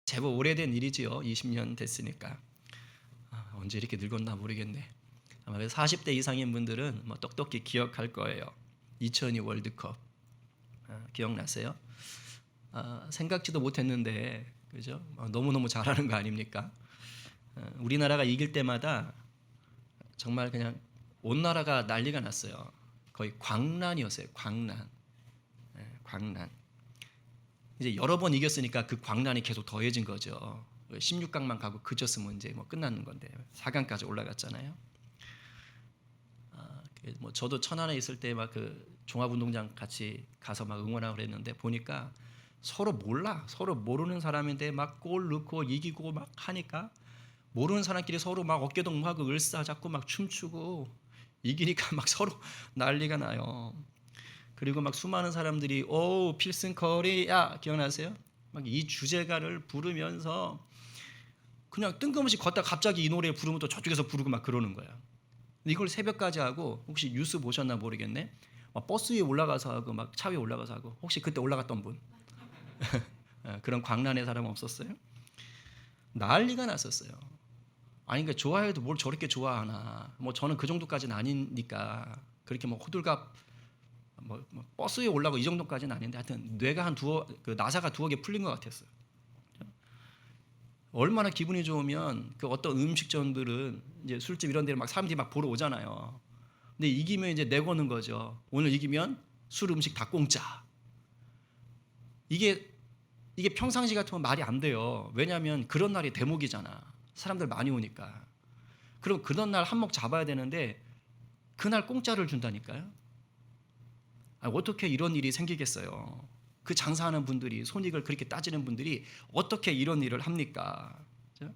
제법 오래된 일이지요. 20년 됐으니까. 언제 이렇게 늙었나 모르겠네. 아마 40대 이상인 분들은 뭐 똑똑히 기억할 거예요. 2002 월드컵 기억나세요? 생각지도 못했는데 그죠? 너무너무 잘하는 거 아닙니까? 우리나라가 이길 때마다 정말 그냥 온 나라가 난리가 났어요. 거의 광란이었어요. 광란. 광란. 이제 여러 번 이겼으니까 그 광란이 계속 더해진 거죠. 16강만 가고 그쳤으면 이제 뭐 끝나는 건데 4강까지 올라갔잖아요. 뭐 저도 천안에 있을 때 막 그 종합운동장 같이 가서 막 응원하고 그랬는데 보니까 서로 몰라. 서로 모르는 사람인데 막 골 넣고 이기고 막 하니까 모르는 사람끼리 서로 막 어깨동무하고 을사잡고 막 춤추고 이기니까 막 서로 난리가 나요. 그리고 막 수많은 사람들이 오 필슨 커리야 기억나세요? 막 이 주제가를 부르면서 그냥 뜬금없이 걷다 갑자기 이 노래 부르면 또 저쪽에서 부르고 막 그러는 거야. 이걸 새벽까지 하고 혹시 뉴스 보셨나 모르겠네. 막 버스 위에 올라가서 하고 막 차 위에 올라가서 하고 혹시 그때 올라갔던 분 그런 광란의 사람 없었어요? 난리가 났었어요. 아니 그러니까 좋아해도 뭘 저렇게 좋아하나. 뭐 저는 그 정도까지는 아니니까 그렇게 뭐 호들갑 뭐 버스 위에 올라가고 이 정도까지는 아닌데 하여튼 뇌가 나사가 두어 개 풀린 것 같았어요. 얼마나 기분이 좋으면 그 어떤 음식점들은 이제 술집 이런 데를 막 사람들이 막 보러 오잖아요. 근데 이기면 이제 내거는 거죠. 오늘 이기면 술 음식 다 공짜. 이게 평상시 같으면 말이 안 돼요. 왜냐하면 그런 날이 대목이잖아. 사람들 많이 오니까. 그럼 그런 날 한몫 잡아야 되는데 그날 공짜를 준다니까요. 어떻게 이런 일이 생기겠어요? 그 장사하는 분들이 손익을 그렇게 따지는 분들이 어떻게 이런 일을 합니까? 그렇죠?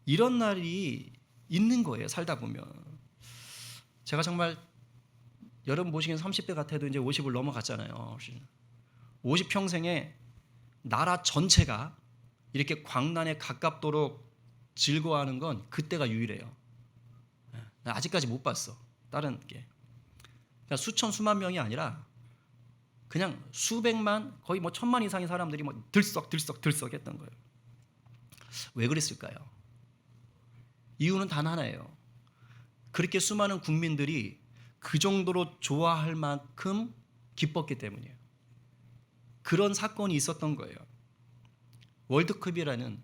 이런 날이 있는 거예요. 살다 보면. 제가 정말 여러분 보시기엔 30대 같아도 이제 50을 넘어갔잖아요. 50평생에 나라 전체가 이렇게 광란에 가깝도록 즐거워하는 건 그때가 유일해요. 나 아직까지 못 봤어. 다른 게. 그러니까 수천 수만 명이 아니라 그냥 수백만 거의 뭐 천만 이상의 사람들이 뭐 들썩 했던 거예요. 왜 그랬을까요? 이유는 단 하나예요. 그렇게 수많은 국민들이 그 정도로 좋아할 만큼 기뻤기 때문이에요. 그런 사건이 있었던 거예요. 월드컵이라는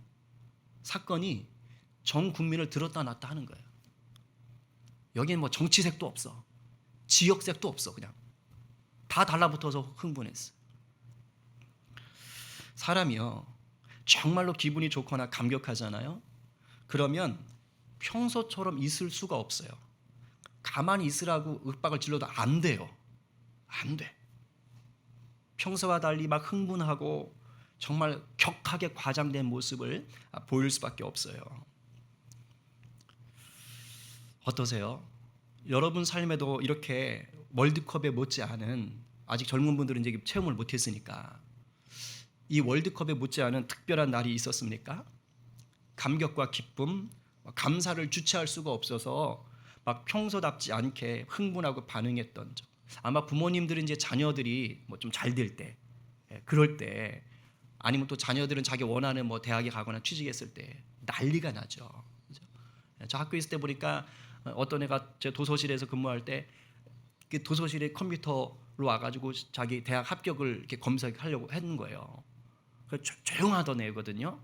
사건이 전 국민을 들었다 놨다 하는 거예요. 여기는 뭐 정치색도 없어. 지역색도 없어. 그냥 다 달라붙어서 흥분했어. 사람이요 정말로 기분이 좋거나 감격하잖아요. 그러면 평소처럼 있을 수가 없어요. 가만히 있으라고 윽박을 질러도 안 돼요. 안 돼. 평소와 달리 막 흥분하고 정말 격하게 과장된 모습을 보일 수밖에 없어요. 어떠세요? 여러분 삶에도 이렇게 월드컵에 못지않은 아직 젊은 분들은 이제 체험을 못했으니까 이 월드컵에 못지않은 특별한 날이 있었습니까? 감격과 기쁨, 감사를 주체할 수가 없어서 막 평소답지 않게 흥분하고 반응했던 적. 아마 부모님들은 이제 자녀들이 뭐 좀 잘 될 때, 그럴 때, 아니면 또 자녀들은 자기 원하는 뭐 대학에 가거나 취직했을 때 난리가 나죠. 그죠? 저 학교 있을 때 보니까 어떤 애가 제 도서실에서 근무할 때 그 도서실에 컴퓨터로 와가지고 자기 대학 합격을 이렇게 검색하려고 했는 거예요. 조용하던 애거든요.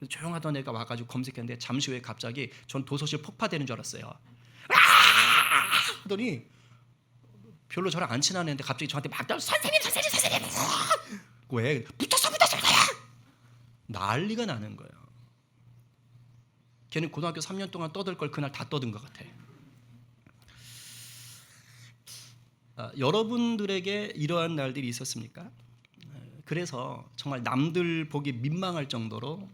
조용하던 애가 와가지고 검색했는데 잠시 후에 갑자기 전 도서실 폭파되는 줄 알았어요. 하더니 별로 저랑 안 친한 애인데 갑자기 저한테 막 선생님 왜 붙었어 난리가 나는 거예요. 걔는 고등학교 3년 동안 떠들 걸 그날 다 떠든 것 같아. 여러분들에게 이러한 날들이 있었습니까? 그래서 정말 남들 보기 민망할 정도로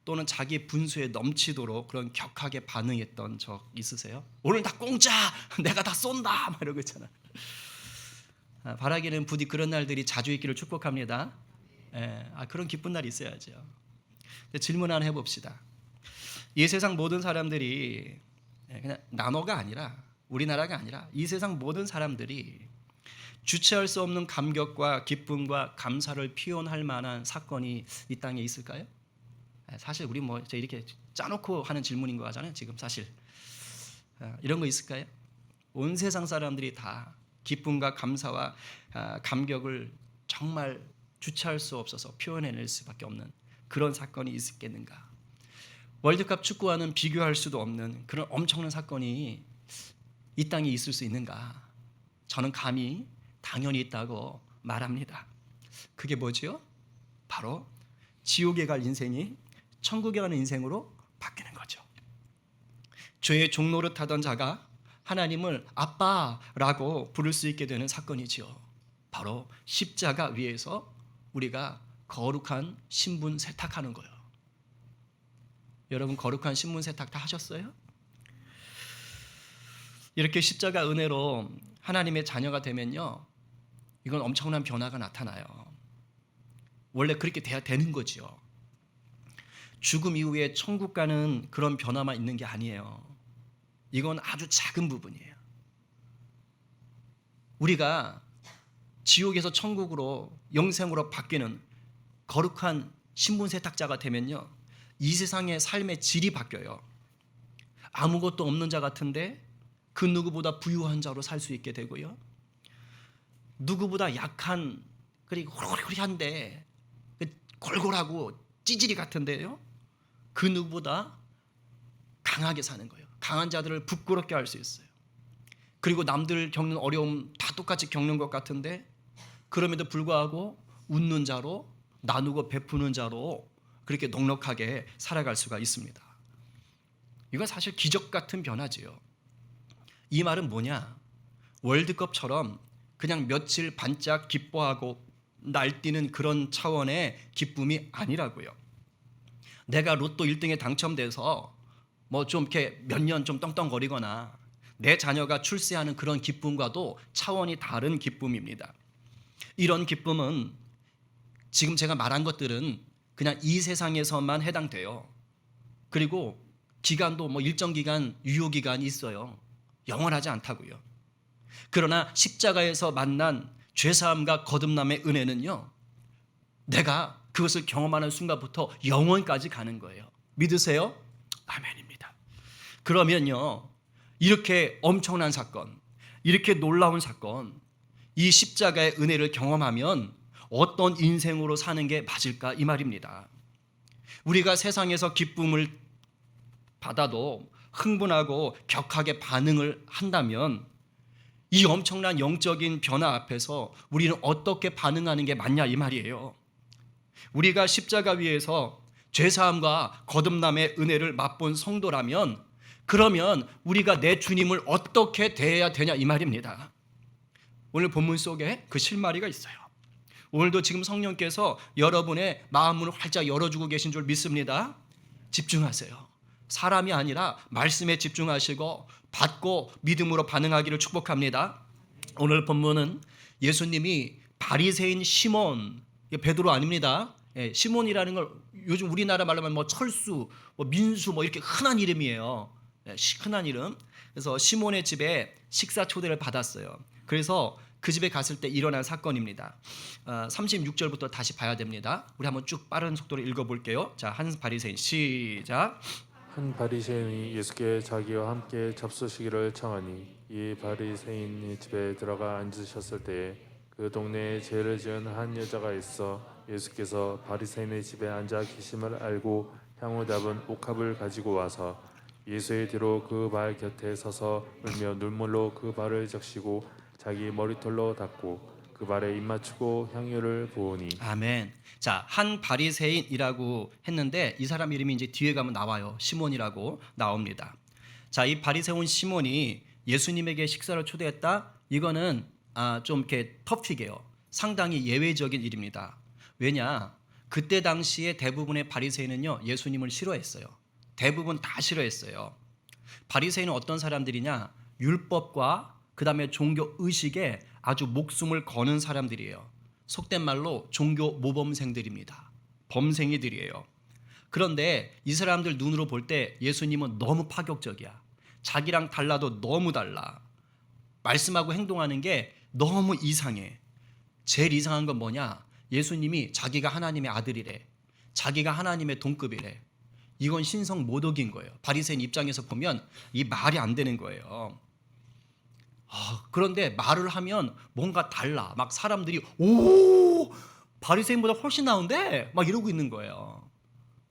또는 자기 분수에 넘치도록 그런 격하게 반응했던 적 있으세요? 오늘 다 공짜! 내가 다 쏜다! 막 이러고 있잖아. 바라기는 부디 그런 날들이 자주 있기를 축복합니다. 그런 기쁜 날이 있어야죠. 질문 하나 해봅시다. 이 세상 모든 사람들이 그냥 나노가 아니라 우리나라가 아니라 이 세상 모든 사람들이 주체할 수 없는 감격과 기쁨과 감사를 표현할 만한 사건이 이 땅에 있을까요? 사실 우리 뭐 이렇게 짜놓고 하는 질문인 거잖아요. 지금 사실 이런 거 있을까요? 온 세상 사람들이 다 기쁨과 감사와 감격을 정말 주체할 수 없어서 표현해낼 수밖에 없는 그런 사건이 있겠는가? 월드컵 축구와는 비교할 수도 없는 그런 엄청난 사건이 이 땅에 있을 수 있는가? 저는 감히 당연히 있다고 말합니다. 그게 뭐죠? 바로 지옥에 갈 인생이 천국에 가는 인생으로 바뀌는 거죠. 죄의 종노릇 하던 자가 하나님을 아빠라고 부를 수 있게 되는 사건이지요. 바로 십자가 위에서 우리가 거룩한 신분 세탁하는 거예요. 여러분 거룩한 신분 세탁 다 하셨어요? 이렇게 십자가 은혜로 하나님의 자녀가 되면요, 이건 엄청난 변화가 나타나요. 원래 그렇게 돼야 되는 거죠. 죽음 이후에 천국 가는 그런 변화만 있는 게 아니에요. 이건 아주 작은 부분이에요. 우리가 지옥에서 천국으로 영생으로 바뀌는 거룩한 신분 세탁자가 되면요, 이 세상의 삶의 질이 바뀌어요. 아무것도 없는 자 같은데 그 누구보다 부유한 자로 살 수 있게 되고요, 누구보다 약한 그리고 호리호리한데 골골하고 찌질이 같은데요, 그 누구보다 강하게 사는 거예요. 강한 자들을 부끄럽게 할 수 있어요. 그리고 남들 겪는 어려움 다 똑같이 겪는 것 같은데 그럼에도 불구하고 웃는 자로, 나누고 베푸는 자로 그렇게 넉넉하게 살아갈 수가 있습니다. 이건 사실 기적 같은 변화지요. 이 말은 뭐냐? 월드컵처럼 그냥 며칠 반짝 기뻐하고 날뛰는 그런 차원의 기쁨이 아니라고요. 내가 로또 1등에 당첨돼서 뭐 좀 이렇게 몇 년 좀 떵떵거리거나 내 자녀가 출세하는 그런 기쁨과도 차원이 다른 기쁨입니다. 이런 기쁨은 지금 제가 말한 것들은 그냥 이 세상에서만 해당돼요. 그리고 기간도 뭐 일정 기간 유효 기간이 있어요. 영원하지 않다고요. 그러나 십자가에서 만난 죄사함과 거듭남의 은혜는요, 내가 그것을 경험하는 순간부터 영원까지 가는 거예요. 믿으세요? 아멘입니다. 그러면요, 이렇게 엄청난 사건, 이렇게 놀라운 사건, 이 십자가의 은혜를 경험하면 어떤 인생으로 사는 게 맞을까, 이 말입니다. 우리가 세상에서 기쁨을 받아도 흥분하고 격하게 반응을 한다면 이 엄청난 영적인 변화 앞에서 우리는 어떻게 반응하는 게 맞냐, 이 말이에요. 우리가 십자가 위에서 죄사함과 거듭남의 은혜를 맛본 성도라면 그러면 우리가 내 주님을 어떻게 대해야 되냐, 이 말입니다. 오늘 본문 속에 그 실마리가 있어요. 오늘도 지금 성령께서 여러분의 마음을 활짝 열어주고 계신 줄 믿습니다. 집중하세요. 사람이 아니라 말씀에 집중하시고 받고 믿음으로 반응하기를 축복합니다. 오늘 본문은 예수님이 바리새인 시몬, 베드로 아닙니다. 시몬이라는 걸 요즘 우리나라 말로 하면 뭐 철수, 뭐 민수, 뭐 이렇게 흔한 이름이에요. 흔한 이름. 그래서 시몬의 집에 식사 초대를 받았어요. 그래서 그 집에 갔을 때 일어난 사건입니다. 36절부터 다시 봐야 됩니다. 우리 한번 쭉 빠른 속도로 읽어볼게요. 자, 한 바리새인 시작. 한 바리새인이 예수께 자기와 함께 잡수시기를 청하니 이 바리새인이 집에 들어가 앉으셨을 때에 그 동네에 죄를 지은 한 여자가 있어 예수께서 바리새인의 집에 앉아 계심을 알고 향후 잡은 옥합을 가지고 와서 예수의 뒤로 그 발 곁에 서서 울며 눈물로 그 발을 적시고 자기 머리털로 닦고 그 발에 입 맞추고 향유를 부으니. 아멘. 자, 한 바리새인이라고 했는데 이 사람 이름이 이제 뒤에 가면 나와요. 시몬이라고 나옵니다. 자, 이 바리새인 시몬이 예수님에게 식사를 초대했다. 이거는 좀 이렇게 터픽이에요. 상당히 예외적인 일입니다. 왜냐? 그때 당시에 대부분의 바리새인은요, 예수님을 싫어했어요. 대부분 다 싫어했어요. 바리새인은 어떤 사람들이냐? 율법과 그다음에 종교 의식에 아주 목숨을 거는 사람들이에요. 속된 말로 종교 모범생들입니다. 범생이들이에요. 그런데 이 사람들 눈으로 볼 때 예수님은 너무 파격적이야. 자기랑 달라도 너무 달라. 말씀하고 행동하는 게 너무 이상해. 제일 이상한 건 뭐냐? 예수님이 자기가 하나님의 아들이래. 자기가 하나님의 동급이래. 이건 신성 모독인 거예요. 바리새인 입장에서 보면 이 말이 안 되는 거예요. 그런데 말을 하면 뭔가 달라. 막 사람들이 오, 바리새인보다 훨씬 나은데 막 이러고 있는 거예요.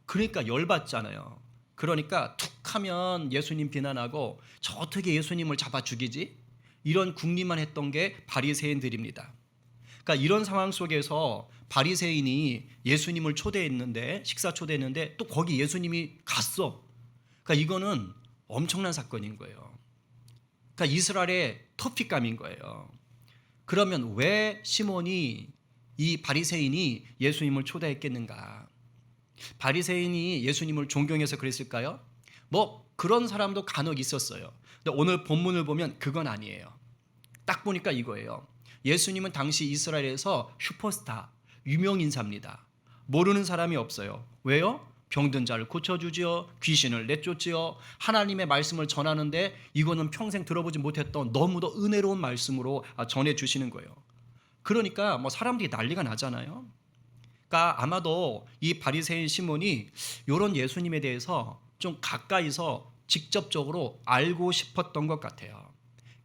그러니까 열받잖아요. 그러니까 툭 하면 예수님 비난하고 저 어떻게 예수님을 잡아 죽이지? 이런 궁리만 했던 게 바리새인들입니다. 그러니까 이런 상황 속에서 바리새인이 예수님을 초대했는데, 식사 초대했는데 또 거기 예수님이 갔어. 그러니까 이거는 엄청난 사건인 거예요. 그러니까 이스라엘의 토픽감인 거예요. 그러면 왜 시몬이, 이 바리새인이 예수님을 초대했겠는가? 바리새인이 예수님을 존경해서 그랬을까요? 뭐 그런 사람도 간혹 있었어요. 근데 오늘 본문을 보면 그건 아니에요. 딱 보니까 이거예요. 예수님은 당시 이스라엘에서 슈퍼스타, 유명 인사입니다. 모르는 사람이 없어요. 왜요? 병든 자를 고쳐주지요. 귀신을 내쫓지요. 하나님의 말씀을 전하는데 이거는 평생 들어보지 못했던 너무도 은혜로운 말씀으로 전해주시는 거예요. 그러니까 뭐 사람들이 난리가 나잖아요. 그러니까 아마도 이 바리새인 시몬이 이런 예수님에 대해서 좀 가까이서 직접적으로 알고 싶었던 것 같아요.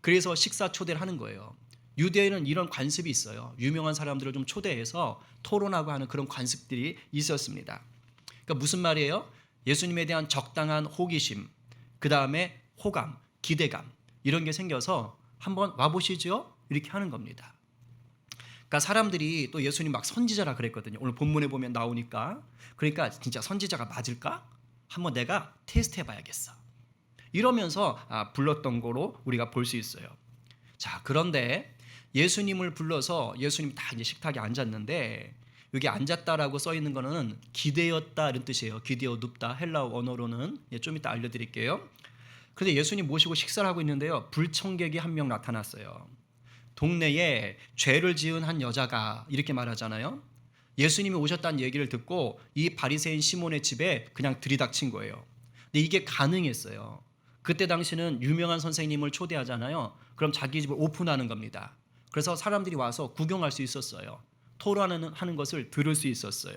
그래서 식사 초대를 하는 거예요. 유대에는 이런 관습이 있어요. 유명한 사람들을 좀 초대해서 토론하고 하는 그런 관습들이 있었습니다. 그러니까 무슨 말이에요? 예수님에 대한 적당한 호기심, 그 다음에 호감, 기대감 이런 게 생겨서 한번 와보시죠? 이렇게 하는 겁니다. 그러니까 사람들이 또 예수님 막 선지자라 그랬거든요. 오늘 본문에 보면 나오니까. 그러니까 진짜 선지자가 맞을까? 한번 내가 테스트 해봐야겠어. 이러면서 불렀던 거로 우리가 볼 수 있어요. 자, 그런데 예수님을 불러서 예수님 다 이제 식탁에 앉았는데 여기 앉았다라고 써 있는 거는 기대었다 이런 뜻이에요. 기대어 눕다 헬라어 언어로는 좀 이따 알려드릴게요. 그런데 예수님 모시고 식사를 하고 있는데요. 불청객이 한 명 나타났어요. 동네에 죄를 지은 한 여자가 이렇게 말하잖아요. 예수님이 오셨다는 얘기를 듣고 이 바리새인 시몬의 집에 그냥 들이닥친 거예요. 근데 이게 가능했어요. 그때 당시는 유명한 선생님을 초대하잖아요. 그럼 자기 집을 오픈하는 겁니다. 그래서 사람들이 와서 구경할 수 있었어요. 토론하는 것을 들을 수 있었어요.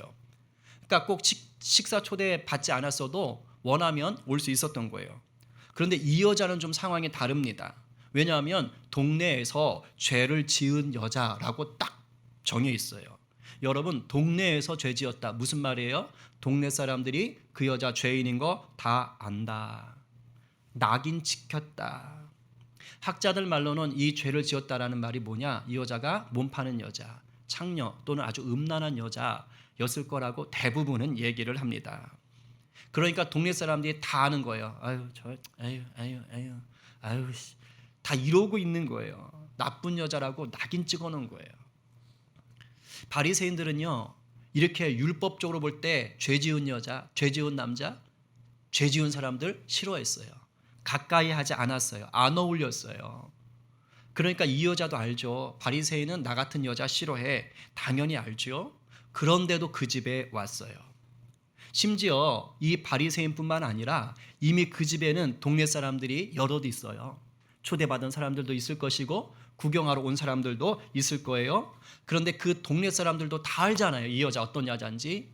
그러니까 꼭 식사 초대 받지 않았어도 원하면 올 수 있었던 거예요. 그런데 이 여자는 좀 상황이 다릅니다. 왜냐하면 동네에서 죄를 지은 여자라고 딱 정해 있어요. 여러분, 동네에서 죄 지었다 무슨 말이에요? 동네 사람들이 그 여자 죄인인 거 다 안다. 낙인 찍혔다. 학자들 말로는 이 죄를 지었다라는 말이 뭐냐? 이 여자가 몸 파는 여자, 창녀 또는 아주 음란한 여자였을 거라고 대부분은 얘기를 합니다. 그러니까 동네 사람들이 다 아는 거예요. 아유, 다 이러고 있는 거예요. 나쁜 여자라고 낙인 찍어놓은 거예요. 바리새인들은요, 이렇게 율법적으로 볼 때 죄 지은 여자, 죄 지은 남자, 죄 지은 사람들 싫어했어요. 가까이 하지 않았어요. 안 어울렸어요. 그러니까 이 여자도 알죠. 바리새인은 나 같은 여자 싫어해. 당연히 알죠. 그런데도 그 집에 왔어요. 심지어 이 바리새인뿐만 아니라 이미 그 집에는 동네 사람들이 여럿 있어요. 초대받은 사람들도 있을 것이고 구경하러 온 사람들도 있을 거예요. 그런데 그 동네 사람들도 다 알잖아요. 이 여자 어떤 여자인지.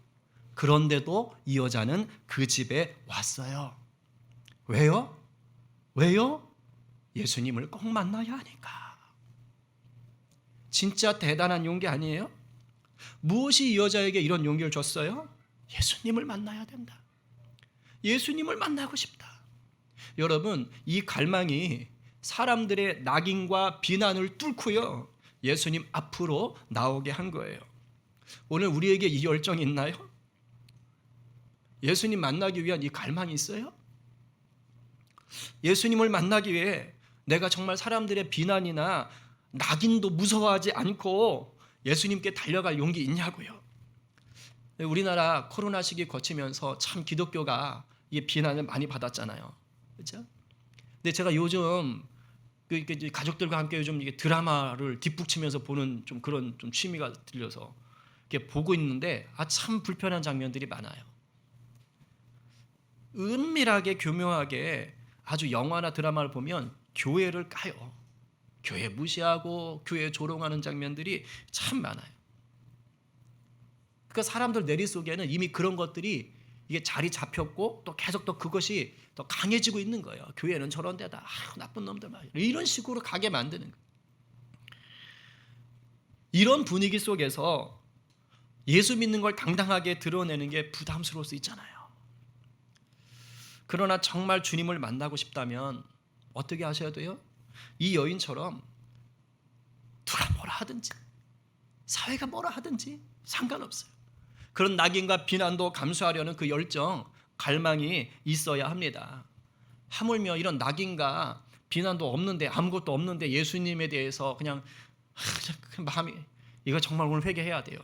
그런데도 이 여자는 그 집에 왔어요. 왜요? 왜요? 예수님을 꼭 만나야 하니까. 진짜 대단한 용기 아니에요? 무엇이 이 여자에게 이런 용기를 줬어요? 예수님을 만나야 된다. 예수님을 만나고 싶다. 여러분, 이 갈망이 사람들의 낙인과 비난을 뚫고요, 예수님 앞으로 나오게 한 거예요. 오늘 우리에게 이 열정이 있나요? 예수님 만나기 위한 이 갈망이 있어요? 예수님을 만나기 위해 내가 정말 사람들의 비난이나 낙인도 무서워하지 않고 예수님께 달려갈 용기 있냐고요. 우리나라 코로나 시기 거치면서 참 기독교가 이 비난을 많이 받았잖아요. 그렇죠? 근데 제가 요즘 가족들과 함께 요즘 이게 드라마를 뒷북치면서 보는 좀 그런 좀 취미가 들려서 이렇게 보고 있는데 참 불편한 장면들이 많아요. 은밀하게 교묘하게 아주 영화나 드라마를 보면 교회를 까요. 교회 무시하고 교회 조롱하는 장면들이 참 많아요. 그러니까 사람들 내리 속에는 이미 그런 것들이 이게 자리 잡혔고 또 계속 또 그것이 더 강해지고 있는 거예요. 교회는 저런 데다 나쁜 놈들 막 이런 식으로 가게 만드는 거예요. 이런 분위기 속에서 예수 믿는 걸 당당하게 드러내는 게 부담스러울 수 있잖아요. 그러나 정말 주님을 만나고 싶다면 어떻게 하셔야 돼요? 이 여인처럼 누가 뭐라 하든지 사회가 뭐라 하든지 상관없어요. 그런 낙인과 비난도 감수하려는 그 열정, 갈망이 있어야 합니다. 하물며 이런 낙인과 비난도 없는데 아무것도 없는데 예수님에 대해서 그냥 그 마음이 이거 정말 오늘 회개해야 돼요.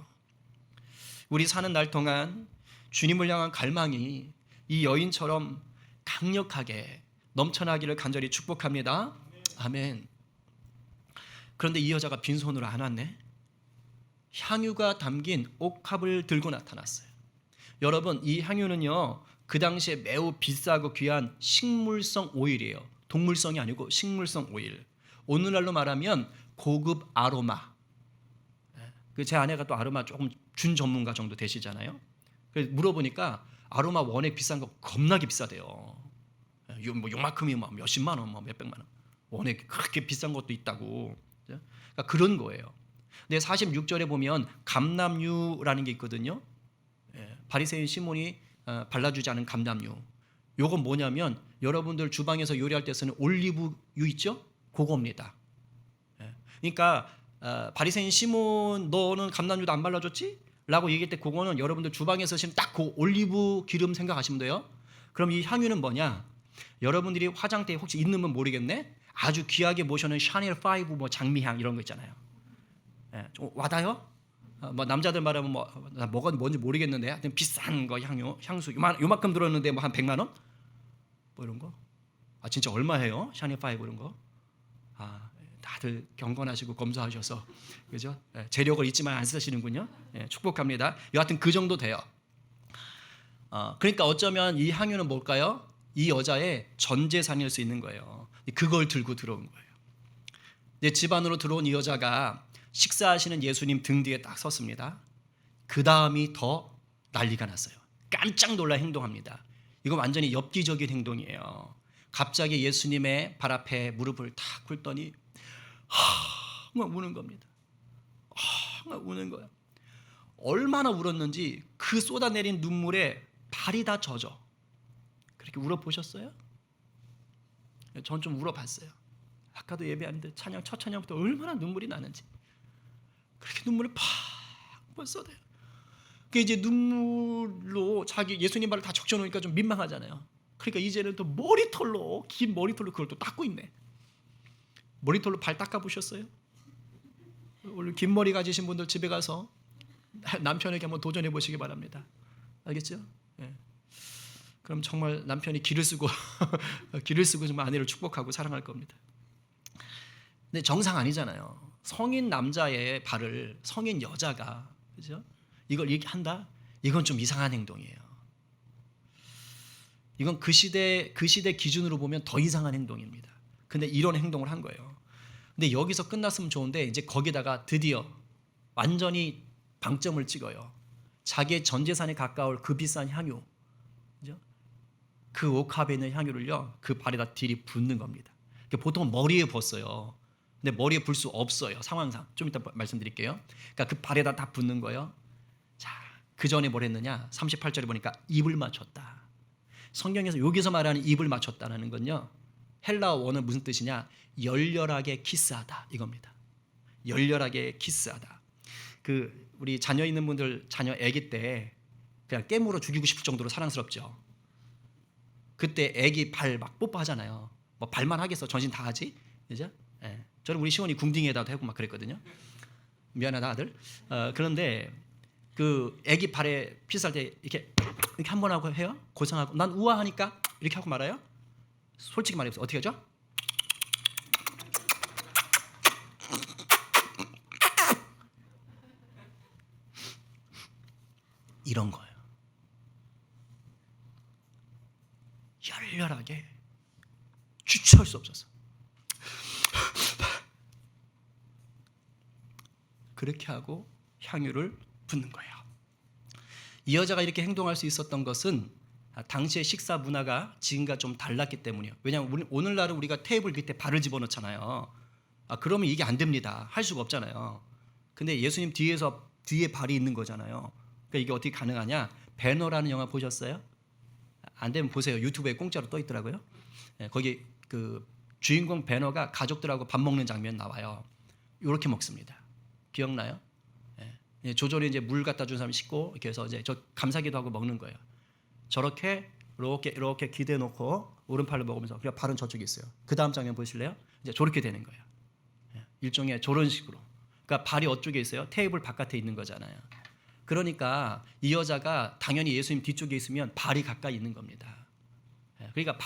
우리 사는 날 동안 주님을 향한 갈망이 이 여인처럼 강력하게 넘쳐나기를 간절히 축복합니다. 아멘. 그런데 이 여자가 빈손으로 안 왔네. 향유가 담긴 옥합을 들고 나타났어요. 여러분, 이 향유는요 그 당시에 매우 비싸고 귀한 식물성 오일이에요. 동물성이 아니고 식물성 오일. 오늘날로 말하면 고급 아로마. 제 아내가 또 아로마 조금 준 전문가 정도 되시잖아요. 그래서 물어보니까 아로마 원액 비싼 거 겁나게 비싸대요. 뭐 요만큼이 막 몇십만 원, 뭐 몇백만 원. 원액 그렇게 비싼 것도 있다고. 그러니까 그런 거예요. 근데 46절에 보면 감람유라는 게 있거든요. 바리새인 시몬이 발라주지 않은 감람유. 요건 뭐냐면 여러분들 주방에서 요리할 때 쓰는 올리브유 있죠? 그겁니다. 그러니까 바리새인 시몬 너는 감람유도 안 발라줬지? 라고 얘기할 때 그거는 여러분들 주방에서 쓰는 딱 그 올리브 기름 생각하시면 돼요. 그럼 이 향유는 뭐냐? 여러분들이 화장대에 혹시 있는면 모르겠네. 아주 귀하게 모셔놓은 샤넬 5 뭐 장미향 이런 거 있잖아요. 좀 와닿아요? 뭐 남자들 말하면 뭐가 뭔지 모르겠는데 하여튼 비싼 거 향수 요만큼 들었는데 뭐 한 100만 원? 뭐 이런 거? 진짜 얼마예요? 샤넬 5 이런 거? 다들 경건하시고 검소하셔서 그죠? 재력을 잊지만 안 쓰시는군요. 축복합니다. 여하튼 그 정도 돼요. 그러니까 어쩌면 이 향유는 뭘까요? 이 여자의 전 재산일 수 있는 거예요. 그걸 들고 들어온 거예요. 집 안으로 들어온 이 여자가 식사하시는 예수님 등 뒤에 딱 섰습니다. 그 다음이 더 난리가 났어요. 깜짝 놀라 행동합니다. 이거 완전히 엽기적인 행동이에요. 갑자기 예수님의 발 앞에 무릎을 탁 꿇더니 막 우는 겁니다. 막 우는 거야. 얼마나 울었는지 그 쏟아내린 눈물에 발이 다 젖어. 그렇게 울어보셨어요? 전 좀 울어봤어요. 아까도 예배하는데 첫 찬양부터 얼마나 눈물이 나는지. 그렇게 눈물을 팍 쏟아요. 그 이제 눈물로 자기 예수님 발을 다 적셔놓으니까 좀 민망하잖아요. 그러니까 이제는 또 머리털로 긴 머리털로 그걸 또 닦고 있네. 머리털로 발 닦아보셨어요? 오늘 긴 머리 가지신 분들 집에 가서 남편에게 한번 도전해 보시기 바랍니다. 알겠죠? 그럼 정말 남편이 기를 쓰고 정말 아내를 축복하고 사랑할 겁니다. 근데 정상 아니잖아요. 성인 남자의 발을 성인 여자가 그죠? 이걸 얘기한다? 이건 좀 이상한 행동이에요. 이건 그 시대 기준으로 보면 더 이상한 행동입니다. 근데 이런 행동을 한 거예요. 근데 여기서 끝났으면 좋은데 이제 거기다가 드디어 완전히 방점을 찍어요. 자기의 전 재산에 가까울 그 비싼 향유, 그죠? 그 옥합에 있는 향유를요 그 발에다 딜이 붓는 겁니다. 보통 머리에 붓어요. 근데 머리에 불 수 없어요. 상황상 좀 이따 말씀드릴게요. 그러니까 그 발에다 다 붓는 거예요. 자, 그 전에 뭘 했느냐? 38절에 보니까 입을 맞췄다. 성경에서 여기서 말하는 입을 맞췄다는 건요 헬라어 원은 무슨 뜻이냐? 열렬하게 키스하다 이겁니다. 열렬하게 키스하다. 그 우리 자녀 있는 분들 자녀 아기 때 그냥 깨물어 죽이고 싶을 정도로 사랑스럽죠. 그때 아기 발 막 뽀뽀하잖아요. 뭐 발만 하겠어? 전신 다 하지, 그죠? 저는 우리 시원이 궁딩에다도 하고 막 그랬거든요. 미안하다 아들. 그런데 그 아기 발에 피스할 때 이렇게 한 번 하고 해요. 고상하고 난 우아하니까 이렇게 하고 말아요. 솔직히 말해서 어떻게 하죠? 이런 거예요. 열렬하게 주체할 수 없어서 그렇게 하고 향유를 붓는 거예요. 이 여자가 이렇게 행동할 수 있었던 것은 당시의 식사 문화가 지금과 좀 달랐기 때문이에요. 왜냐하면 오늘날은 우리가 테이블 밑에 발을 집어넣잖아요. 그러면 이게 안 됩니다. 할 수가 없잖아요. 근데 예수님 뒤에 발이 있는 거잖아요. 그러니까 이게 어떻게 가능하냐? 배너라는 영화 보셨어요? 안 되면 보세요. 유튜브에 공짜로 떠 있더라고요. 거기 그 주인공 배너가 가족들하고 밥 먹는 장면 나와요. 이렇게 먹습니다. 기억나요? 조절이 이제 물 갖다 준 사람 씻고 이렇게 해서 이제 저 감사기도 하고 먹는 거예요. 저렇게 이렇게 기대 놓고 오른팔로 먹으면서 그냥 발은 저쪽에 있어요. 그 다음 장면 보실래요? 이제 저렇게 되는 거예요. 일종의 저런 식으로. 그러니까 발이 어쪽에 있어요? 테이블 바깥에 있는 거잖아요. 그러니까 이 여자가 당연히 예수님 뒤쪽에 있으면 발이 가까이 있는 겁니다. 그러니까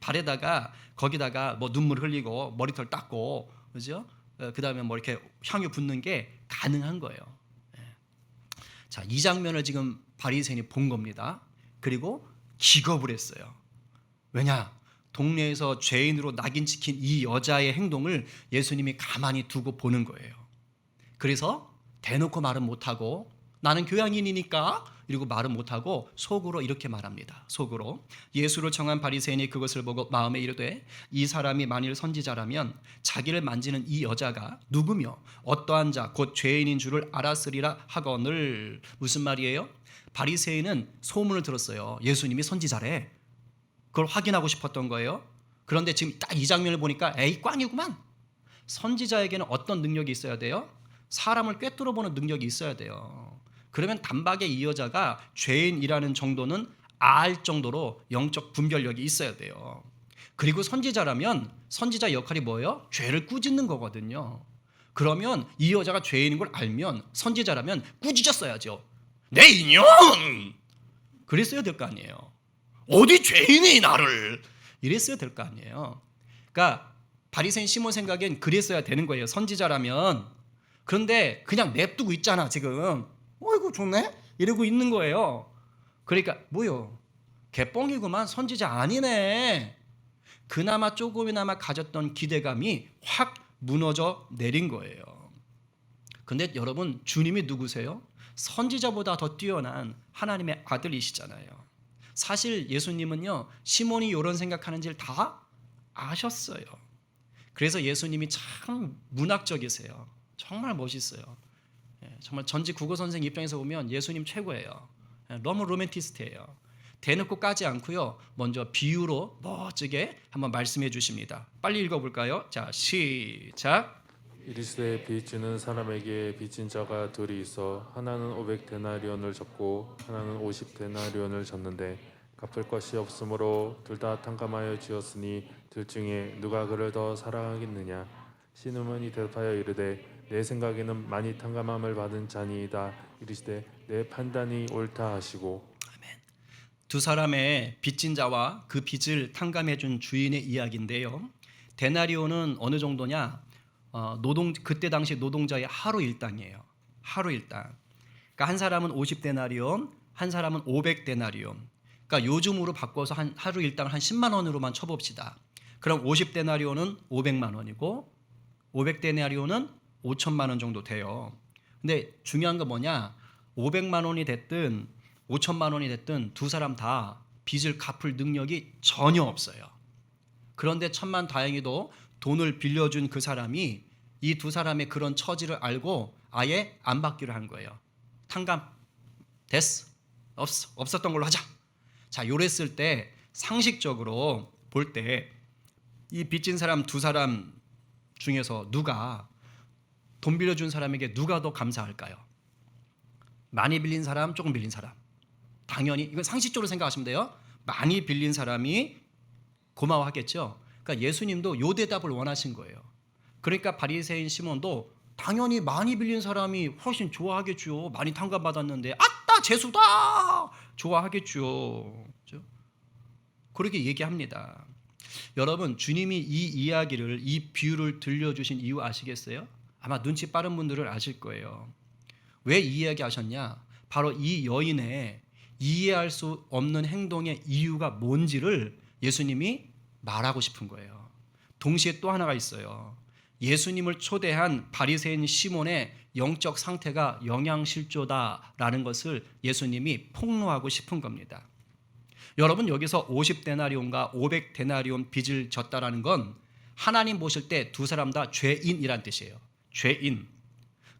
발에다가 거기다가 뭐 눈물 흘리고 머리털 닦고 그죠? 그다음에 뭐 이렇게 향유 붓는 게 가능한 거예요. 자, 이 장면을 지금 바리새인이 본 겁니다. 그리고 기겁을 했어요. 왜냐? 동네에서 죄인으로 낙인 찍힌 이 여자의 행동을 예수님이 가만히 두고 보는 거예요. 그래서 대놓고 말은 못하고 나는 교양인이니까 이러고 말은 못하고 속으로 이렇게 말합니다. 속으로 예수를 청한 바리새인이 그것을 보고 마음에 이르되 이 사람이 만일 선지자라면 자기를 만지는 이 여자가 누구며 어떠한 자 곧 죄인인 줄을 알았으리라 하거늘. 무슨 말이에요? 바리새인은 소문을 들었어요. 예수님이 선지자래. 그걸 확인하고 싶었던 거예요. 그런데 지금 딱 이 장면을 보니까 에이 꽝이구만. 선지자에게는 어떤 능력이 있어야 돼요? 사람을 꿰뚫어 보는 능력이 있어야 돼요. 그러면 단박에 이 여자가 죄인이라는 정도는 알 정도로 영적 분별력이 있어야 돼요. 그리고 선지자라면 선지자 역할이 뭐예요? 죄를 꾸짖는 거거든요. 그러면 이 여자가 죄인인 걸 알면 선지자라면 꾸짖었어야죠. 내 인연! 그랬어야 될 거 아니에요. 어디 죄인이 나를! 이랬어야 될 거 아니에요. 그러니까 바리새인 시몬 생각엔 그랬어야 되는 거예요. 선지자라면. 그런데 그냥 냅두고 있잖아 지금. 어이구 좋네? 이러고 있는 거예요. 그러니까 뭐요? 개뻥이구만. 선지자 아니네. 그나마 조금이나마 가졌던 기대감이 확 무너져 내린 거예요. 근데 여러분 주님이 누구세요? 선지자보다 더 뛰어난 하나님의 아들이시잖아요. 사실 예수님은요 시몬이 이런 생각하는지를 다 아셨어요. 그래서 예수님이 참 문학적이세요. 정말 멋있어요. 정말 전직 국어 선생 입장에서 보면 예수님 최고예요. 너무 로맨티스트예요. 대놓고 까지 않고요. 먼저 비유로 멋지게 한번 말씀해 주십니다. 빨리 읽어볼까요? 자, 시작. 이르시되 빚 지는 사람에게 빚진 자가 둘이 있어 하나는 500데나리온을 졌고 하나는 50데나리온을 졌는데 갚을 것이 없으므로 둘 다 탕감하여 지었으니 둘 중에 누가 그를 더 사랑하겠느냐. 시몬이 대답하여 이르되 내 생각에는 많이 탕감함을 받은 자니이다. 이르시되 내 판단이 옳다 하시고. 아멘. 두 사람의 빚진 자와 그 빚을 탕감해 준 주인의 이야기인데요. 데나리온은 어느 정도냐? 그때 당시 노동자의 하루 일당이에요. 하루 일당. 그러니까 한 사람은 50데나리온, 한 사람은 500데나리온. 그러니까 요즘으로 바꿔서 하루 일당을 한 10만 원으로만 쳐봅시다. 그럼 50데나리온은 500만 원이고 500데나리온은 5천만 원 정도 돼요. 근데 중요한 건 뭐냐? 500만 원이 됐든 5천만 원이 됐든 두 사람 다 빚을 갚을 능력이 전혀 없어요. 그런데 천만다행히도 돈을 빌려준 그 사람이 이 두 사람의 그런 처지를 알고 아예 안 받기로 한 거예요. 탕감 됐어. 없었던 걸로 하자. 자, 요랬을 때 상식적으로 볼 때 이 빚진 사람 두 사람 중에서 누가 돈 빌려준 사람에게 누가 더 감사할까요? 많이 빌린 사람, 조금 빌린 사람. 당연히 이건 상식적으로 생각하시면 돼요. 많이 빌린 사람이 고마워하겠죠. 그러니까 예수님도 요 대답을 원하신 거예요. 그러니까 바리새인 시몬도 당연히 많이 빌린 사람이 훨씬 좋아하겠죠. 많이 탕감받았는데 아따 재수다 좋아하겠죠. 그렇죠? 그렇게 얘기합니다. 여러분 주님이 이 이야기를 이 비유를 들려주신 이유 아시겠어요? 아마 눈치 빠른 분들은 아실 거예요. 왜 이 이야기 하셨냐? 바로 이 여인의 이해할 수 없는 행동의 이유가 뭔지를 예수님이 말하고 싶은 거예요. 동시에 또 하나가 있어요. 예수님을 초대한 바리새인 시몬의 영적 상태가 영양실조다라는 것을 예수님이 폭로하고 싶은 겁니다. 여러분, 여기서 50데나리온과 500데나리온 빚을 졌다라는 건 하나님 보실 때 두 사람 다 죄인이란 뜻이에요. 죄인.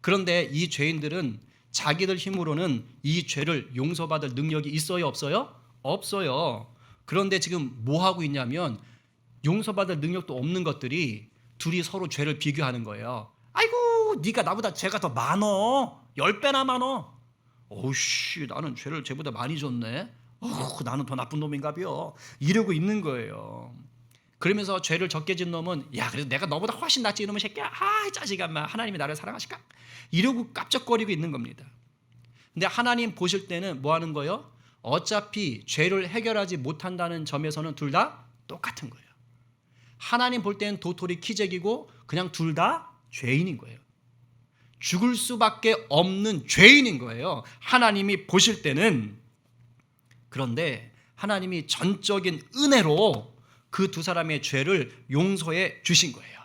그런데 이 죄인들은 자기들 힘으로는 이 죄를 용서받을 능력이 있어요, 없어요? 없어요. 그런데 지금 뭐 하고 있냐면 용서받을 능력도 없는 것들이 둘이 서로 죄를 비교하는 거예요. 아이고, 네가 나보다 죄가 더 많어. 10배나 많어. 오우씨, 나는 죄를 쟤보다 많이 졌네. 나는 더 나쁜 놈인가벼. 이러고 있는 거예요. 그러면서 죄를 적게 진 놈은 야, 그래도 내가 너보다 훨씬 낫지 이놈의 새끼야. 아, 자식아, 하나님이 나를 사랑하실까? 이러고 깝적거리고 있는 겁니다. 근데 하나님 보실 때는 뭐 하는 거예요? 어차피 죄를 해결하지 못한다는 점에서는 둘 다 똑같은 거예요. 하나님 볼 때는 도토리 키재기고 그냥 둘 다 죄인인 거예요. 죽을 수밖에 없는 죄인인 거예요. 하나님이 보실 때는. 그런데 하나님이 전적인 은혜로 그 두 사람의 죄를 용서해 주신 거예요.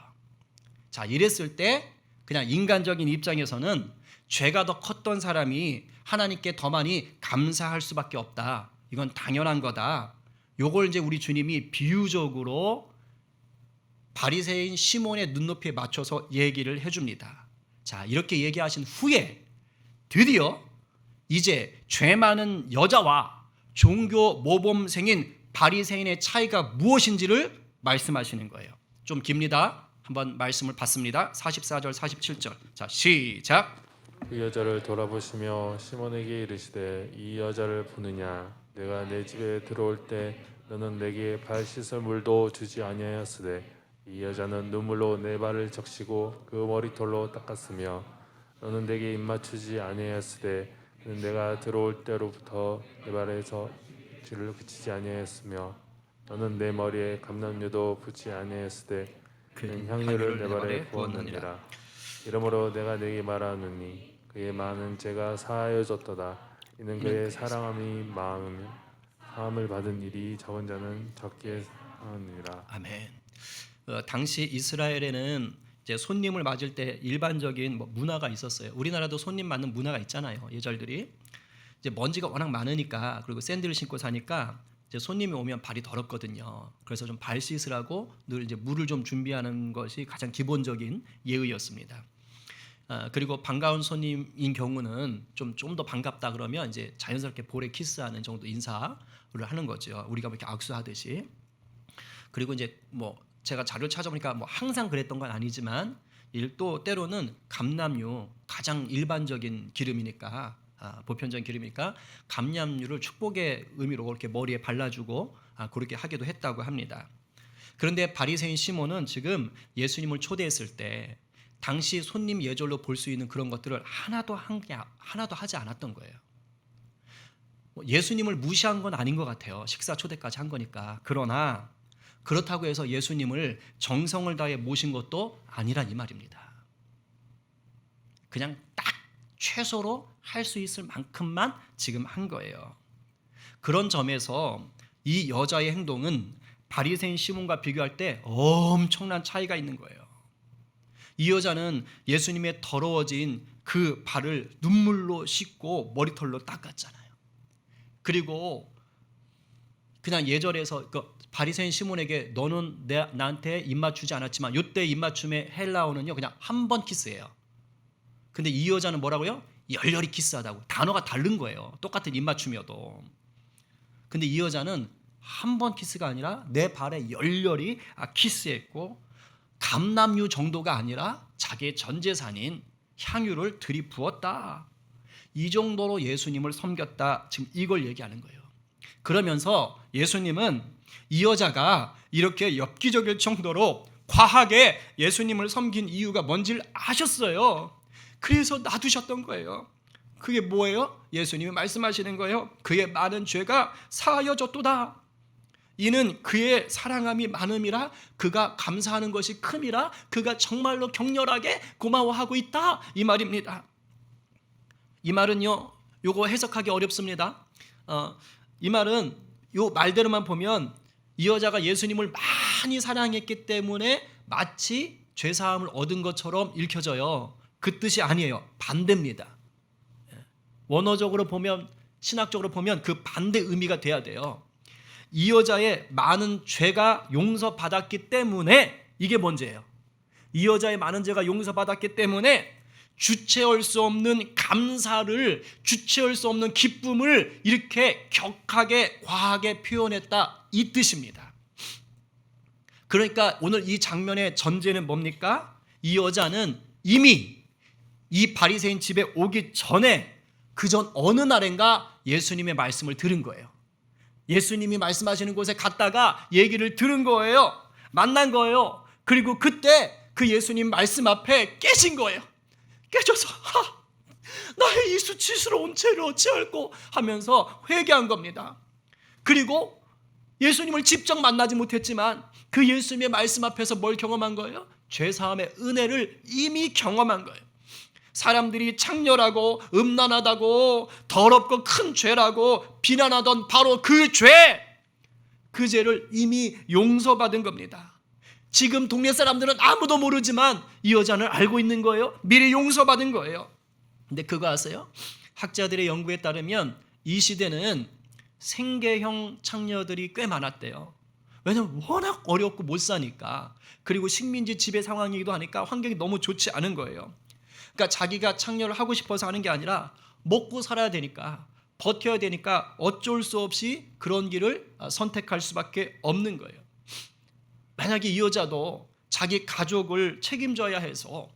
자, 이랬을 때 그냥 인간적인 입장에서는 죄가 더 컸던 사람이 하나님께 더 많이 감사할 수밖에 없다. 이건 당연한 거다. 요걸 이제 우리 주님이 비유적으로 바리새인 시몬의 눈높이에 맞춰서 얘기를 해줍니다. 자, 이렇게 얘기하신 후에 드디어 이제 죄 많은 여자와 종교 모범생인 바리새인의 차이가 무엇인지를 말씀하시는 거예요. 좀 깁니다. 한번 말씀을 받습니다. 44절 47절. 자, 시작. 그 여자를 돌아보시며 시몬에게 이르시되 이 여자를 보느냐? 내가 내 집에 들어올 때 너는 내게 발 씻을 물도 주지 아니하였으되 이 여자는 눈물로 내 발을 적시고 그 머리털로 닦았으며 너는 내게 입맞추지 아니하였으되 그는 내가 들어올 때로부터 내 발에서 쥐를 그치지 아니하였으며 너는 내 머리에 감람유도 붓지 아니하였으되 그는 향유를 내 발에 부었느니라. 이러므로 내가 내게 말하노니 그의 많은 죄가 사하여졌도다. 이는 그의 사랑함이 마음을 받은 일이 적은 자는 적게 사하느니라. 아멘. 당시 이스라엘에는 이제 손님을 맞을 때 일반적인 문화가 있었어요. 우리나라도 손님 맞는 문화가 있잖아요. 예절들이 이제 먼지가 워낙 많으니까, 그리고 샌들을 신고 사니까 이제 손님이 오면 발이 더럽거든요. 그래서 좀 발 씻으라고 늘 이제 물을 좀 준비하는 것이 가장 기본적인 예의였습니다. 그리고 반가운 손님인 경우는 좀 더 반갑다 그러면 이제 자연스럽게 볼에 키스하는 정도 인사를 하는 거죠. 우리가 이렇게 악수하듯이. 그리고 이제 제가 자료를 찾아보니까 항상 그랬던 건 아니지만 또 때로는 감람유, 가장 일반적인 기름이니까, 보편적인 기름이니까 감람유를 축복의 의미로 이렇게 머리에 발라주고 그렇게 하기도 했다고 합니다. 그런데 바리새인 시몬은 지금 예수님을 초대했을 때 당시 손님 예절로 볼 수 있는 그런 것들을 하나도 하지 않았던 거예요. 예수님을 무시한 건 아닌 것 같아요. 식사 초대까지 한 거니까. 그러나 그렇다고 해서 예수님을 정성을 다해 모신 것도 아니란 이 말입니다. 그냥 딱 최소로 할 수 있을 만큼만 지금 한 거예요. 그런 점에서 이 여자의 행동은 바리새인 시몬과 비교할 때 엄청난 차이가 있는 거예요. 이 여자는 예수님의 더러워진 그 발을 눈물로 씻고 머리털로 닦았잖아요. 그리고 그냥 예절에서 바리새인 시몬에게 너는 나한테 입맞추지 않았지만 이때 입맞춤의 헬라어는요 그냥 한 번 키스예요. 근데 이 여자는 뭐라고요? 열렬히 키스하다고. 단어가 다른 거예요. 똑같은 입맞춤이어도. 근데 이 여자는 한 번 키스가 아니라 내 발에 열렬히 키스했고, 감람유 정도가 아니라 자기의 전 재산인 향유를 들이부었다. 이 정도로 예수님을 섬겼다. 지금 이걸 얘기하는 거예요. 그러면서 예수님은 이 여자가 이렇게 엽기적일 정도로 과하게 예수님을 섬긴 이유가 뭔지를 아셨어요. 그래서 놔두셨던 거예요. 그게 뭐예요? 예수님이 말씀하시는 거예요. 그의 많은 죄가 사하여졌도다. 이는 그의 사랑함이 많음이라 그가 감사하는 것이 큼이라 그가 정말로 격렬하게 고마워하고 있다. 이 말입니다. 이 말은요, 요거 해석하기 어렵습니다. 이 말은 요 말대로만 보면 이 여자가 예수님을 많이 사랑했기 때문에 마치 죄 사함을 얻은 것처럼 읽혀져요. 그 뜻이 아니에요. 반대입니다. 원어적으로 보면, 신학적으로 보면 그 반대 의미가 돼야 돼요. 이 여자의 많은 죄가 용서받았기 때문에, 이게 문제예요. 이 여자의 많은 죄가 용서받았기 때문에 주체할 수 없는 감사를, 주체할 수 없는 기쁨을 이렇게 격하게 과하게 표현했다, 이 뜻입니다. 그러니까 오늘 이 장면의 전제는 뭡니까? 이 여자는 이미 이 바리새인 집에 오기 전에 그전 어느 날인가 예수님의 말씀을 들은 거예요. 예수님이 말씀하시는 곳에 갔다가 얘기를 들은 거예요. 만난 거예요. 그리고 그때 그 예수님 말씀 앞에 깨진 거예요. 깨져서 나의 이 수치스러운 죄를 어찌할꼬 하면서 회개한 겁니다. 그리고 예수님을 직접 만나지 못했지만 그 예수님의 말씀 앞에서 뭘 경험한 거예요? 죄사함의 은혜를 이미 경험한 거예요. 사람들이 창렬하고 음란하다고 더럽고 큰 죄라고 비난하던 바로 그 죄, 그 죄를 이미 용서받은 겁니다. 지금 동네 사람들은 아무도 모르지만 이 여자는 알고 있는 거예요. 미리 용서받은 거예요. 근데 그거 아세요? 학자들의 연구에 따르면 이 시대는 생계형 창녀들이 꽤 많았대요. 왜냐면 워낙 어렵고 못 사니까, 그리고 식민지 지배 상황이기도 하니까 환경이 너무 좋지 않은 거예요. 그러니까 자기가 창녀를 하고 싶어서 하는 게 아니라 먹고 살아야 되니까, 버텨야 되니까 어쩔 수 없이 그런 길을 선택할 수밖에 없는 거예요. 만약에 이 여자도 자기 가족을 책임져야 해서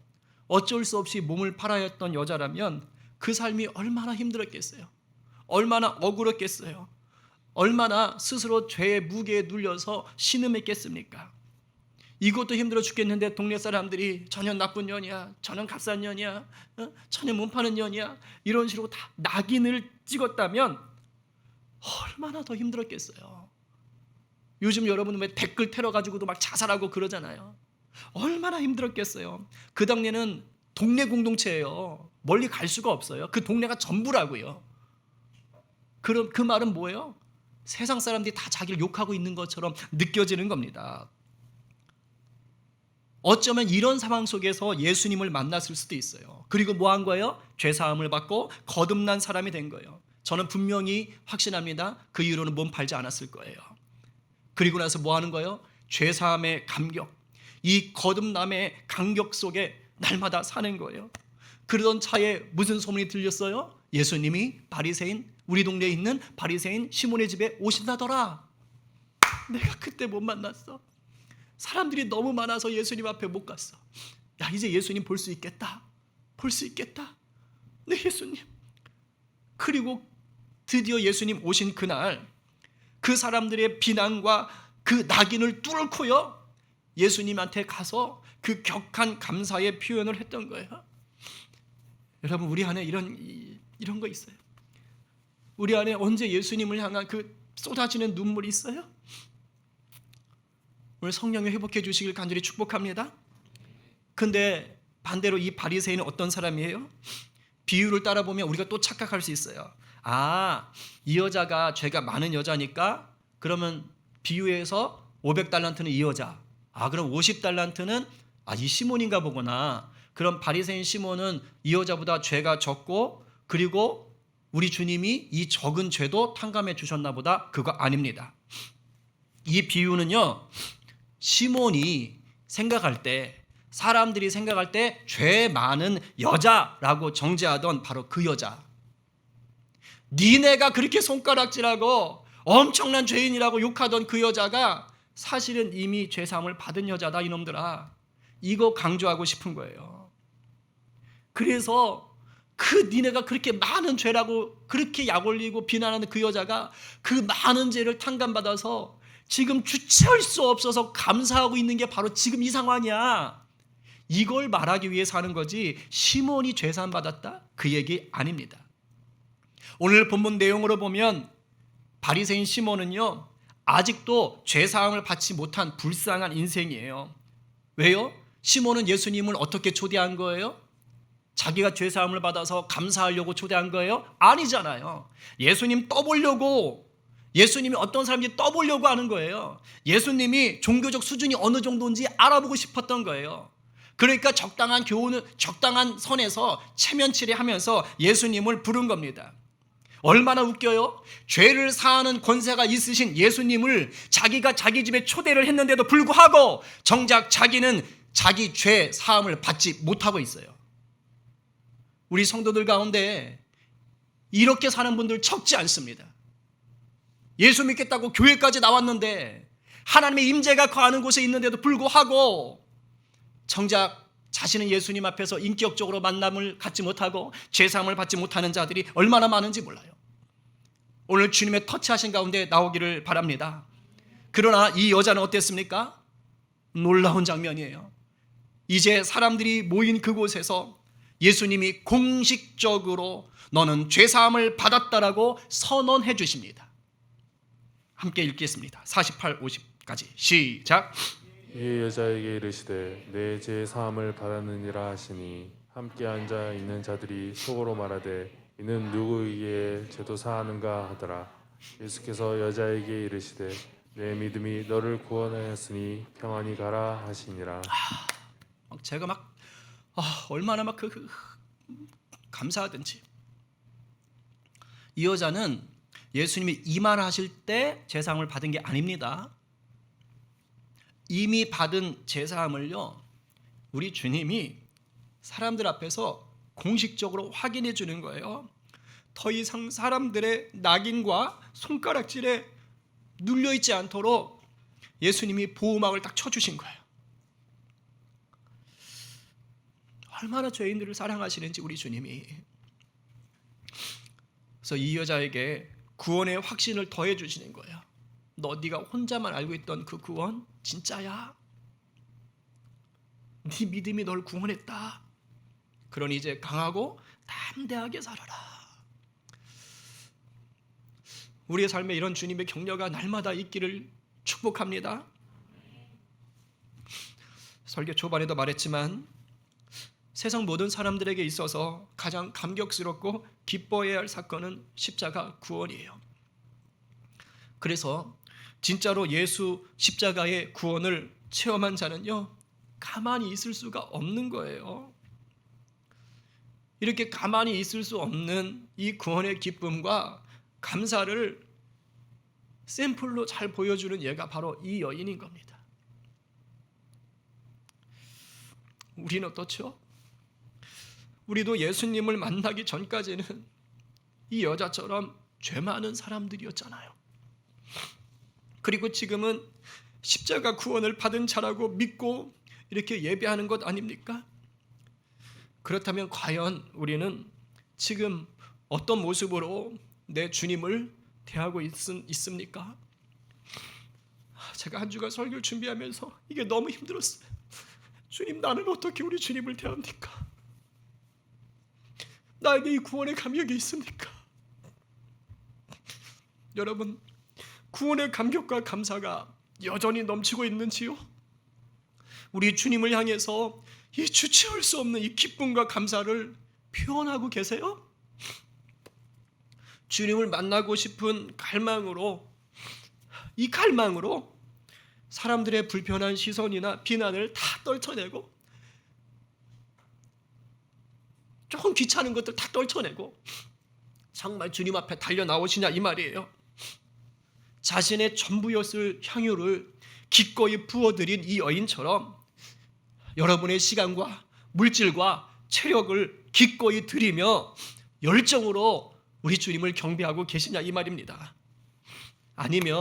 어쩔 수 없이 몸을 팔아야 했던 여자라면 그 삶이 얼마나 힘들었겠어요. 얼마나 억울했겠어요. 얼마나 스스로 죄의 무게에 눌려서 신음했겠습니까? 이것도 힘들어 죽겠는데 동네 사람들이 저년 나쁜 년이야, 저년 값싼 년이야, 저년 몸 파는 년이야, 이런 식으로 다 낙인을 찍었다면 얼마나 더 힘들었겠어요. 요즘 여러분 왜 댓글 테러 가지고도 막 자살하고 그러잖아요. 얼마나 힘들었겠어요. 그 당시에는 동네 공동체예요. 멀리 갈 수가 없어요. 그 동네가 전부라고요. 그럼 그 말은 뭐예요? 세상 사람들이 다 자기를 욕하고 있는 것처럼 느껴지는 겁니다. 어쩌면 이런 상황 속에서 예수님을 만났을 수도 있어요. 그리고 뭐 한 거예요? 죄사함을 받고 거듭난 사람이 된 거예요. 저는 분명히 확신합니다. 그 이후로는 몸 팔지 않았을 거예요. 그리고 나서 뭐 하는 거예요? 죄사함의 감격, 이 거듭남의 감격 속에 날마다 사는 거예요. 그러던 차에 무슨 소문이 들렸어요? 예수님이 바리새인, 우리 동네에 있는 바리새인 시몬의 집에 오신다더라. 내가 그때 못 만났어. 사람들이 너무 많아서 예수님 앞에 못 갔어. 야, 이제 예수님 볼 수 있겠다. 볼 수 있겠다. 네, 예수님. 그리고 드디어 예수님 오신 그날 그 사람들의 비난과 그 낙인을 뚫고요, 예수님한테 가서 그 격한 감사의 표현을 했던 거예요. 여러분, 우리 안에 이런 거 있어요. 우리 안에 언제 예수님을 향한 그 쏟아지는 눈물이 있어요? 오늘 성령이 회복해 주시길 간절히 축복합니다. 근데 반대로 이 바리새인은 어떤 사람이에요? 비유를 따라 보면 우리가 또 착각할 수 있어요. 이 여자가 죄가 많은 여자니까 그러면 비유에서 500달란트는 이 여자, 그럼 50달란트는 이 시몬인가 보구나. 그럼 바리새인 시몬은 이 여자보다 죄가 적고, 그리고 우리 주님이 이 적은 죄도 탕감해 주셨나 보다. 그거 아닙니다. 이 비유는요, 시몬이 생각할 때, 사람들이 생각할 때 죄 많은 여자라고 정죄하던 바로 그 여자, 니네가 그렇게 손가락질하고 엄청난 죄인이라고 욕하던 그 여자가 사실은 이미 죄사함을 받은 여자다, 이놈들아. 이거 강조하고 싶은 거예요. 그래서 그 니네가 그렇게 많은 죄라고 그렇게 약 올리고 비난하는 그 여자가 그 많은 죄를 탕감받아서 지금 주체할 수 없어서 감사하고 있는 게 바로 지금 이 상황이야. 이걸 말하기 위해서 하는 거지, 시몬이 죄사함 받았다? 그 얘기 아닙니다. 오늘 본문 내용으로 보면 바리새인 시몬은요, 아직도 죄사함을 받지 못한 불쌍한 인생이에요. 왜요? 시몬은 예수님을 어떻게 초대한 거예요? 자기가 죄사함을 받아서 감사하려고 초대한 거예요? 아니잖아요. 예수님 떠보려고, 예수님이 어떤 사람인지 떠보려고 하는 거예요. 예수님이 종교적 수준이 어느 정도인지 알아보고 싶었던 거예요. 그러니까 적당한 교훈을 적당한 선에서 체면치레하면서 예수님을 부른 겁니다. 얼마나 웃겨요? 죄를 사하는 권세가 있으신 예수님을 자기가 자기 집에 초대를 했는데도 불구하고 정작 자기는 자기 죄 사함을 받지 못하고 있어요. 우리 성도들 가운데 이렇게 사는 분들 적지 않습니다. 예수 믿겠다고 교회까지 나왔는데 하나님의 임재가 거하는 곳에 있는데도 불구하고 정작 자신은 예수님 앞에서 인격적으로 만남을 갖지 못하고 죄사함을 받지 못하는 자들이 얼마나 많은지 몰라요. 오늘 주님의 터치하신 가운데 나오기를 바랍니다. 그러나 이 여자는 어땠습니까? 놀라운 장면이에요. 이제 사람들이 모인 그곳에서 예수님이 공식적으로 너는 죄사함을 받았다라고 선언해 주십니다. 함께 읽겠습니다. 48, 50까지 시작. 이 여자에게 이르시되 내 죄 사함을 받았느니라 하시니 함께 앉아 있는 자들이 속으로 말하되 이는 누구에게 죄도 사하는가 하더라. 예수께서 여자에게 이르시되 내 믿음이 너를 구원하였으니 평안히 가라 하시니라. 제가 얼마나 감사하든지. 이 여자는 예수님이 이만하실 때 제사함을 받은 게 아닙니다. 이미 받은 제사함을요, 우리 주님이 사람들 앞에서 공식적으로 확인해 주는 거예요. 더 이상 사람들의 낙인과 손가락질에 눌려 있지 않도록 예수님이 보호막을 딱 쳐주신 거예요. 얼마나 죄인들을 사랑하시는지 우리 주님이. 그래서 이 여자에게 구원의 확신을 더해 주시는 거예요. 네가 혼자만 알고 있던 그 구원 진짜야. 네 믿음이 널 구원했다. 그러니 이제 강하고 담대하게 살아라. 우리의 삶에 이런 주님의 격려가 날마다 있기를 축복합니다. 설교 초반에도 말했지만 세상 모든 사람들에게 있어서 가장 감격스럽고 기뻐해야 할 사건은 십자가 구원이에요. 그래서 진짜로 예수 십자가의 구원을 체험한 자는요, 가만히 있을 수가 없는 거예요. 이렇게 가만히 있을 수 없는 이 구원의 기쁨과 감사를 샘플로 잘 보여주는 예가 바로 이 여인인 겁니다. 우리는 어떻죠? 우리도 예수님을 만나기 전까지는 이 여자처럼 죄 많은 사람들이었잖아요. 그리고 지금은 십자가 구원을 받은 자라고 믿고 이렇게 예배하는 것 아닙니까? 그렇다면 과연 우리는 지금 어떤 모습으로 내 주님을 대하고 있습니까? 제가 한 주간 설교를 준비하면서 이게 너무 힘들었어요. 주님, 나는 어떻게 우리 주님을 대합니까? 나에게 이 구원의 감격이 있습니까? 여러분, 구원의 감격과 감사가 여전히 넘치고 있는지요? 우리 주님을 향해서 이 주체할 수 없는 이 기쁨과 감사를 표현하고 계세요? 주님을 만나고 싶은 갈망으로, 이 갈망으로 사람들의 불편한 시선이나 비난을 다 떨쳐내고, 조금 귀찮은 것들 다 떨쳐내고 정말 주님 앞에 달려 나오시냐 이 말이에요. 자신의 전부였을 향유를 기꺼이 부어드린 이 여인처럼 여러분의 시간과 물질과 체력을 기꺼이 드리며 열정으로 우리 주님을 경배하고 계시냐 이 말입니다. 아니면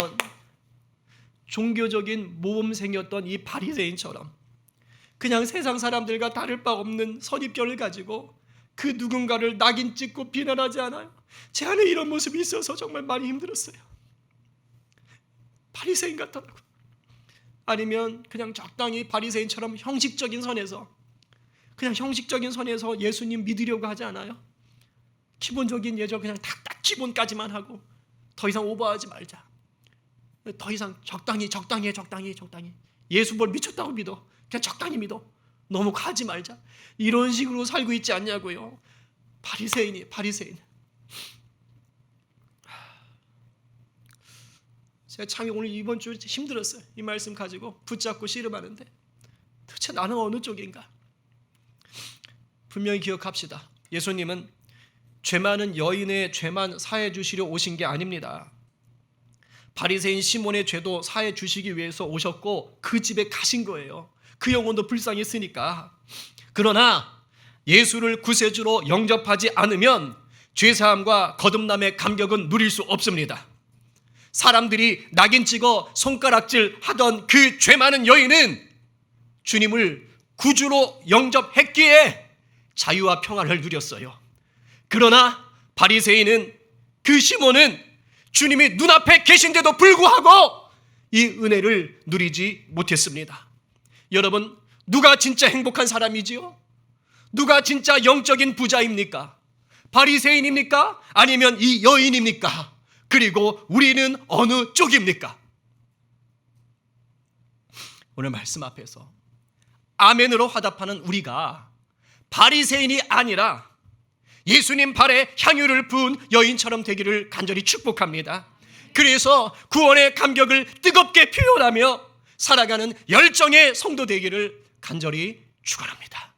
종교적인 모범생이었던 이 바리새인처럼 그냥 세상 사람들과 다를 바 없는 선입견을 가지고 그 누군가를 낙인 찍고 비난하지 않아요? 제 안에 이런 모습이 있어서 정말 많이 힘들었어요. 바리새인 같더라고요. 아니면 그냥 적당히 바리새인처럼 형식적인 선에서 예수님 믿으려고 하지 않아요? 기본적인 예절 그냥 딱 기본까지만 하고 더 이상 오버하지 말자. 더 이상 적당히 예수 뭘 미쳤다고 믿어. 그냥 적당히 믿어. 너무 가지 말자. 이런 식으로 살고 있지 않냐고요. 바리새인. 제가 참 오늘 이번 주 힘들었어요. 이 말씀 가지고 붙잡고 씨름하는데 도대체 나는 어느 쪽인가? 분명히 기억합시다. 예수님은 죄 많은 여인의 죄만 사해 주시려 오신 게 아닙니다. 바리새인 시몬의 죄도 사해 주시기 위해서 오셨고 그 집에 가신 거예요. 그 영혼도 불쌍했으니까. 그러나 예수를 구세주로 영접하지 않으면 죄사함과 거듭남의 감격은 누릴 수 없습니다. 사람들이 낙인 찍어 손가락질 하던 그 죄 많은 여인은 주님을 구주로 영접했기에 자유와 평안을 누렸어요. 그러나 바리새인은, 그 시몬은 주님이 눈앞에 계신데도 불구하고 이 은혜를 누리지 못했습니다. 여러분, 누가 진짜 행복한 사람이지요? 누가 진짜 영적인 부자입니까? 바리새인입니까? 아니면 이 여인입니까? 그리고 우리는 어느 쪽입니까? 오늘 말씀 앞에서 아멘으로 화답하는 우리가 바리새인이 아니라 예수님 발에 향유를 부은 여인처럼 되기를 간절히 축복합니다. 그래서 구원의 감격을 뜨겁게 표현하며 살아가는 열정의 성도 되기를 간절히 축원합니다.